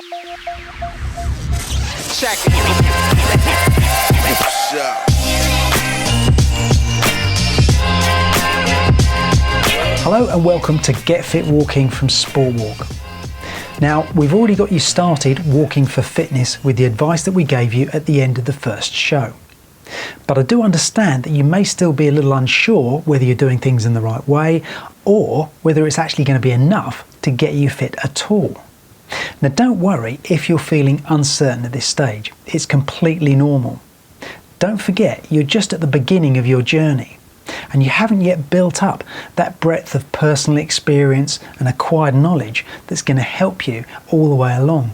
Check it. Hello and welcome to Get Fit Walking from Sport Walk. Now, we've already got you started walking for fitness with the advice that we gave you at the end of the first show. But I do understand that you may still be a little unsure whether you're doing things in the right way or whether it's actually going to be enough to get you fit at all. Now, don't worry if you're feeling uncertain at this stage. It's completely normal. Don't forget, you're just at the beginning of your journey and you haven't yet built up that breadth of personal experience and acquired knowledge that's going to help you all the way along.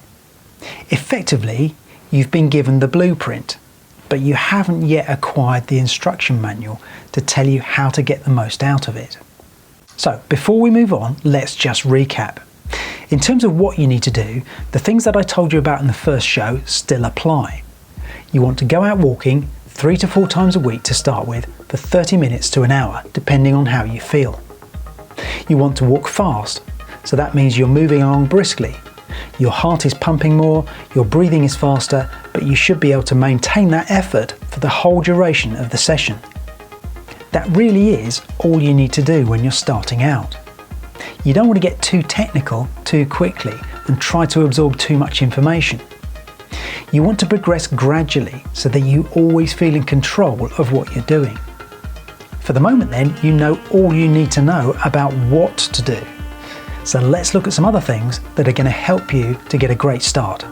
Effectively, you've been given the blueprint, but you haven't yet acquired the instruction manual to tell you how to get the most out of it. So before we move on, let's just recap. In terms of what you need to do, the things that I told you about in the first show still apply. You want to go out walking 3 to 4 times a week to start with for 30 minutes to an hour, depending on how you feel. You want to walk fast, so that means you're moving along briskly. Your heart is pumping more, your breathing is faster, but you should be able to maintain that effort for the whole duration of the session. That really is all you need to do when you're starting out. You don't want to get too technical too quickly and try to absorb too much information. You want to progress gradually so that you always feel in control of what you're doing. For the moment then, you know all you need to know about what to do. So let's look at some other things that are going to help you to get a great start.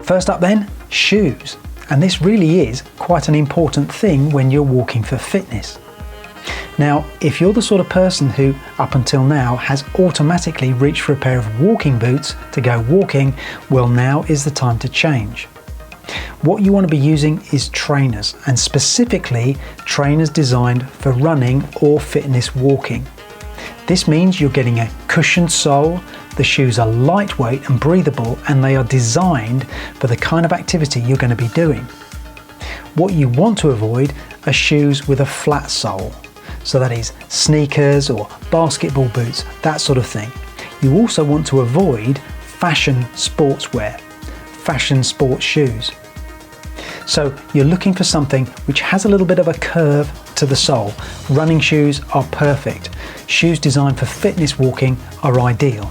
First up then, shoes. And this really is quite an important thing when you're walking for fitness. Now, if you're the sort of person who, up until now, has automatically reached for a pair of walking boots to go walking, well, now is the time to change. What you want to be using is trainers, and specifically trainers designed for running or fitness walking. This means you're getting a cushioned sole, the shoes are lightweight and breathable, and they are designed for the kind of activity you're going to be doing. What you want to avoid are shoes with a flat sole. So that is sneakers or basketball boots, that sort of thing. You also want to avoid fashion sportswear, fashion sports shoes. So you're looking for something which has a little bit of a curve to the sole. Running shoes are perfect. Shoes designed for fitness walking are ideal.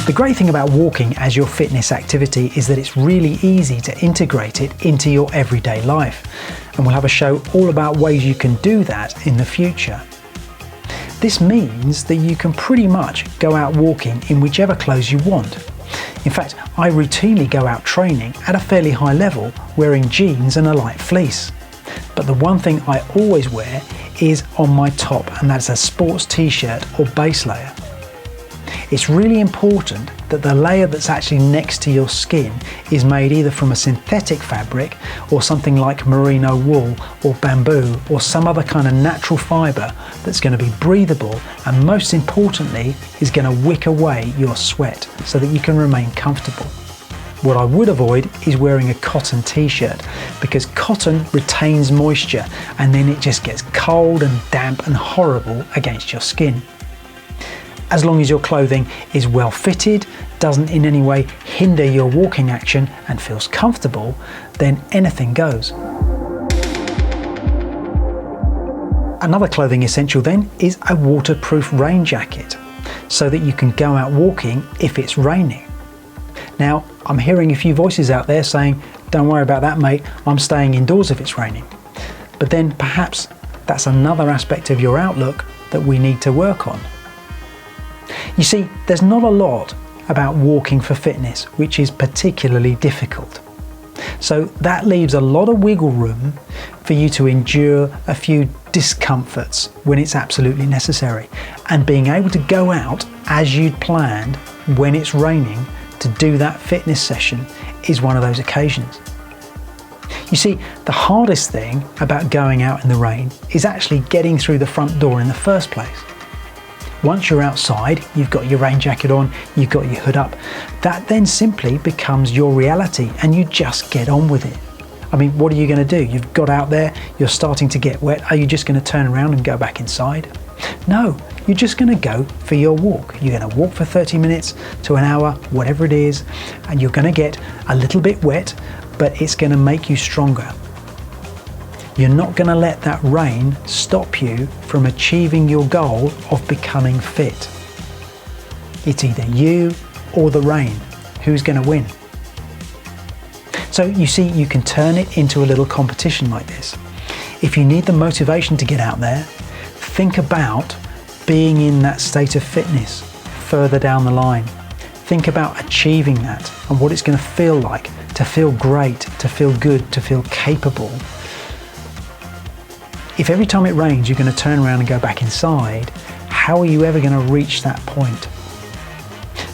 The great thing about walking as your fitness activity is that it's really easy to integrate it into your everyday life. And we'll have a show all about ways you can do that in the future. This means that you can pretty much go out walking in whichever clothes you want. In fact, I routinely go out training at a fairly high level wearing jeans and a light fleece. But the one thing I always wear is on my top, and that's a sports t-shirt or base layer. It's really important that the layer that's actually next to your skin is made either from a synthetic fabric or something like merino wool or bamboo or some other kind of natural fibre that's going to be breathable and most importantly is going to wick away your sweat so that you can remain comfortable. What I would avoid is wearing a cotton t-shirt because cotton retains moisture and then it just gets cold and damp and horrible against your skin. As long as your clothing is well fitted, doesn't in any way hinder your walking action and feels comfortable, then anything goes. Another clothing essential then is a waterproof rain jacket so that you can go out walking if it's raining. Now, I'm hearing a few voices out there saying, don't worry about that mate, I'm staying indoors if it's raining. But then perhaps that's another aspect of your outlook that we need to work on. You see, there's not a lot about walking for fitness which is particularly difficult. So that leaves a lot of wiggle room for you to endure a few discomforts when it's absolutely necessary. And being able to go out as you'd planned when it's raining to do that fitness session is one of those occasions. You see, the hardest thing about going out in the rain is actually getting through the front door in the first place. Once you're outside, you've got your rain jacket on, you've got your hood up, that then simply becomes your reality and you just get on with it. I mean, what are you going to do? You've got out there, you're starting to get wet, are you just going to turn around and go back inside? No, You're just going to go for your walk. You're going to walk for 30 minutes to an hour, whatever it is, and you're going to get a little bit wet, but it's going to make you stronger. You're not going to let that rain stop you from achieving your goal of becoming fit. It's either you or the rain. Who's going to win? So you see, you can turn it into a little competition like this. If you need the motivation to get out there, think about being in that state of fitness further down the line. Think about achieving that and what it's going to feel like, to feel great, to feel good, to feel capable. If every time it rains you're going to turn around and go back inside, how are you ever going to reach that point?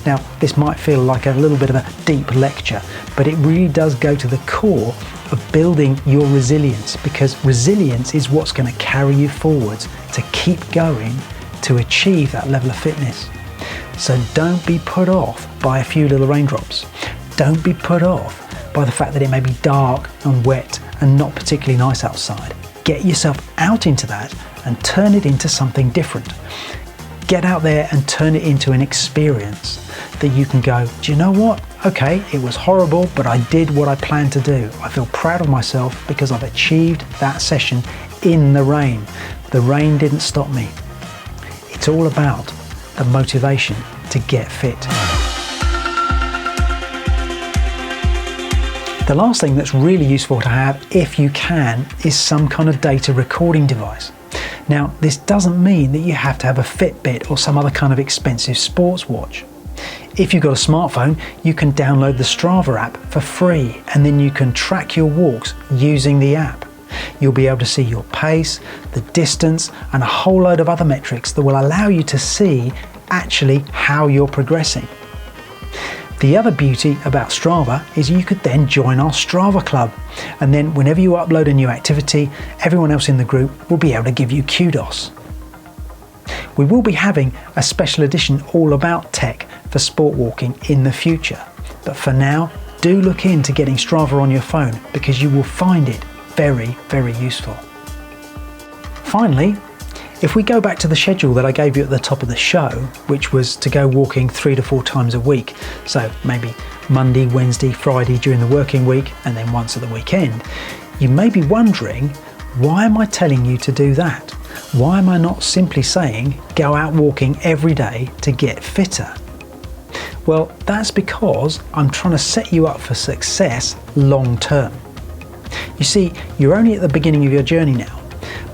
Now, this might feel like a little bit of a deep lecture, but it really does go to the core of building your resilience, because resilience is what's going to carry you forwards to keep going to achieve that level of fitness. So don't be put off by a few little raindrops. Don't be put off by the fact that it may be dark and wet and not particularly nice outside. Get yourself out into that and turn it into something different. Get out there and turn it into an experience that you can go, do you know what? Okay, it was horrible, but I did what I planned to do. I feel proud of myself because I've achieved that session in the rain. The rain didn't stop me. It's all about the motivation to get fit. The last thing that's really useful to have, if you can, is some kind of data recording device. Now, this doesn't mean that you have to have a Fitbit or some other kind of expensive sports watch. If you've got a smartphone, you can download the Strava app for free, and then you can track your walks using the app. You'll be able to see your pace, the distance, and a whole load of other metrics that will allow you to see actually how you're progressing. The other beauty about Strava is you could then join our Strava club, and then whenever you upload a new activity, everyone else in the group will be able to give you kudos. We will be having a special edition all about tech for sport walking in the future, but for now, do look into getting Strava on your phone because you will find it very, very useful. Finally, if we go back to the schedule that I gave you at the top of the show, which was to go walking 3 to 4 times a week, so maybe Monday, Wednesday, Friday during the working week, and then once at the weekend, you may be wondering, why am I telling you to do that? Why am I not simply saying go out walking every day to get fitter? Well, that's because I'm trying to set you up for success long term. You see, you're only at the beginning of your journey now.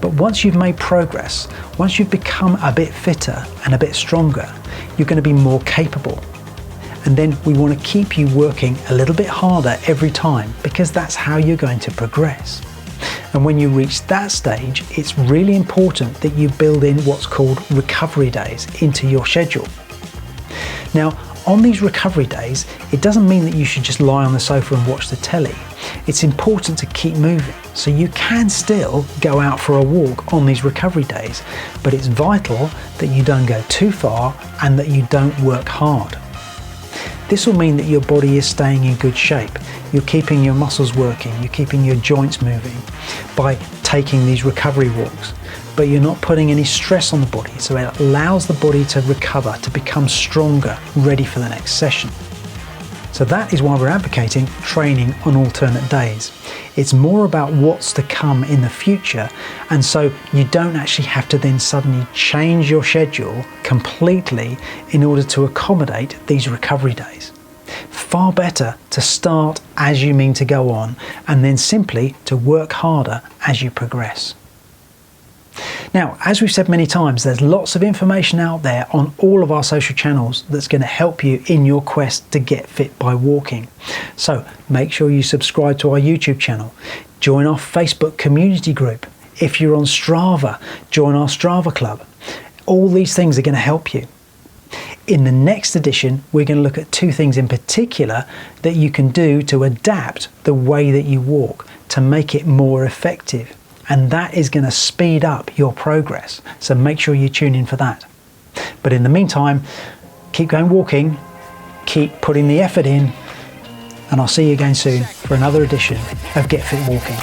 But once you've made progress, once you've become a bit fitter and a bit stronger, you're going to be more capable. And then we want to keep you working a little bit harder every time, because that's how you're going to progress. And when you reach that stage, it's really important that you build in what's called recovery days into your schedule. Now, on these recovery days, it doesn't mean that you should just lie on the sofa and watch the telly. It's important to keep moving, so you can still go out for a walk on these recovery days, but it's vital that you don't go too far and that you don't work hard. This will mean that your body is staying in good shape. You're keeping your muscles working, you're keeping your joints moving by taking these recovery walks, but you're not putting any stress on the body, so it allows the body to recover, to become stronger, ready for the next session. So that is why we're advocating training on alternate days. It's more about what's to come in the future, and so you don't actually have to then suddenly change your schedule completely in order to accommodate these recovery days. Far better to start as you mean to go on, and then simply to work harder as you progress. Now, as we've said many times, there's lots of information out there on all of our social channels that's going to help you in your quest to get fit by walking. So make sure you subscribe to our YouTube channel, join our Facebook community group. If you're on Strava, join our Strava club. All these things are going to help you. In the next edition, we're going to look at 2 things in particular that you can do to adapt the way that you walk to make it more effective. And that is going to speed up your progress. So make sure you tune in for that. But in the meantime, keep going walking, keep putting the effort in, and I'll see you again soon for another edition of Get Fit Walking.